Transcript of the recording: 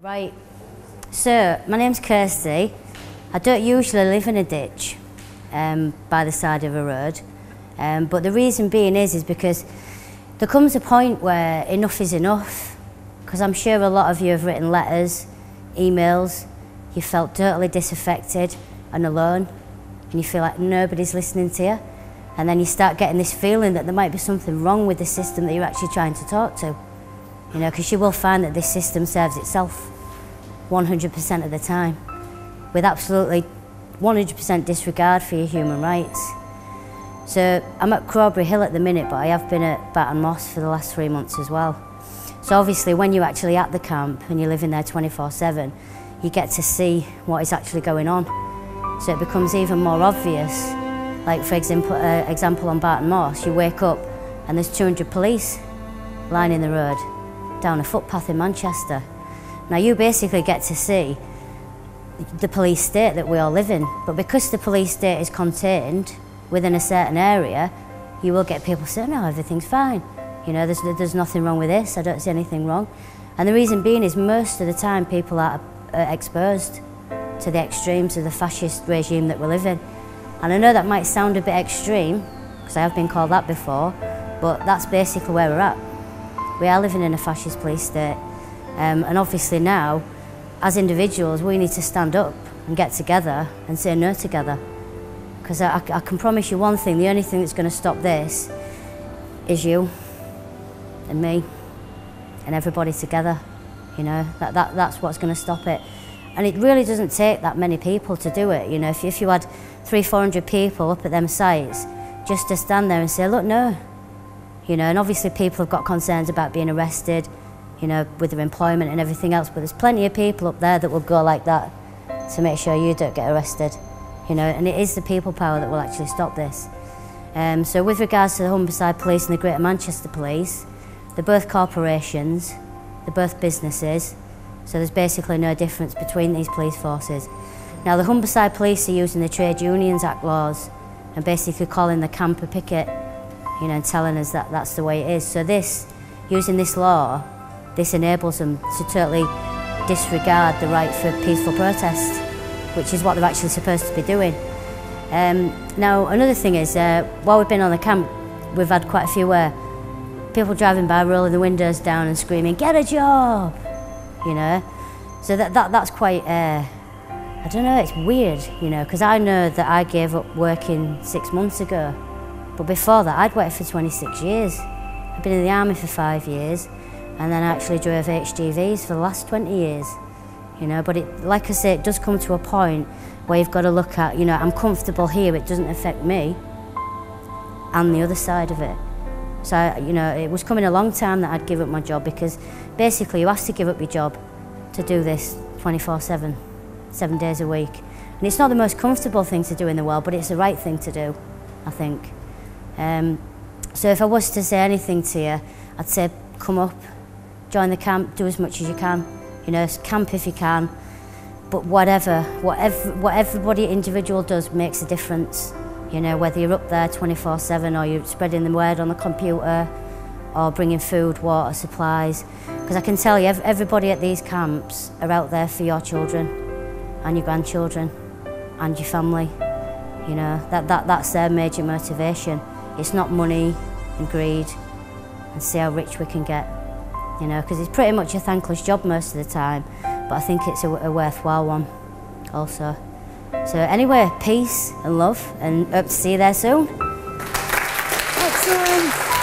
Right, so my name's Kirsty. I don't usually live in a ditch by the side of a road, but the reason being is because there comes a point where enough is enough, because I'm sure a lot of you have written letters, emails, you felt totally disaffected and alone, and you feel like nobody's listening to you, and then you start getting this feeling that there might be something wrong with the system that you're actually trying to talk to. You know, because you will find that this system serves itself 100% of the time, with absolutely 100% disregard for your human rights. So I'm at Crawberry Hill at the minute, but I have been at Baton Moss for the last 3 months as well. So obviously when you're actually at the camp and you're living there 24/7, you get to see what is actually going on. So it becomes even more obvious. Like for example on Baton Moss, you wake up and there's 200 police lining the road down a footpath in Manchester. Now you basically get to see the police state that we all live in, but because the police state is contained within a certain area, you will get people saying, no, everything's fine. You know, there's nothing wrong with this, I don't see anything wrong. And the reason being is most of the time people are exposed to the extremes of the fascist regime that we live in. And I know that might sound a bit extreme, because I have been called that before, but that's basically where we're at. We are living in a fascist police state, and obviously now, as individuals, we need to stand up and get together and say no together. Because I can promise you one thing, the only thing that's going to stop this is you and me and everybody together. You know, that's what's going to stop it. And it really doesn't take that many people to do it. You know, if you had 300-400 people up at them sites just to stand there and say, look, no. You know, and obviously people have got concerns about being arrested, you know, with their employment and everything else, but there's plenty of people up there that will go like that to make sure you don't get arrested, you know, and it is the people power that will actually stop this. So with regards to the Humberside Police and the Greater Manchester Police, they're both corporations, they're both businesses, so there's basically no difference between these police forces. Now the Humberside Police are using the Trade Unions Act laws and basically calling the camp a picket, you know, and telling us that that's the way it is. So using this law, this enables them to totally disregard the right for peaceful protest, which is what they're actually supposed to be doing. Now, another thing is, while we've been on the camp, we've had quite a few people driving by rolling the windows down and screaming, get a job, you know. So that's quite, I don't know, it's weird, you know, because I know that I gave up working 6 months ago. But before that, I'd worked for 26 years. I'd been in the army for 5 years, and then I actually drove HGVs for the last 20 years. You know, but like I say, it does come to a point where you've got to look at, you know, I'm comfortable here, it doesn't affect me, and the other side of it. So, you know, it was coming a long time that I'd give up my job, because basically you have to give up your job to do this 24/7, 7 days a week. And it's not the most comfortable thing to do in the world, but it's the right thing to do, I think. So if I was to say anything to you, I'd say come up, join the camp, do as much as you can. You know, camp if you can, but what everybody individual does makes a difference. You know, whether you're up there 24/7 or you're spreading the word on the computer or bringing food, water, supplies. Because I can tell you, everybody at these camps are out there for your children and your grandchildren and your family. You know, that's their major motivation. It's not money and greed and see how rich we can get, you know, because it's pretty much a thankless job most of the time, but I think it's a worthwhile one also. So anyway, peace and love, and hope to see you there soon. Excellent.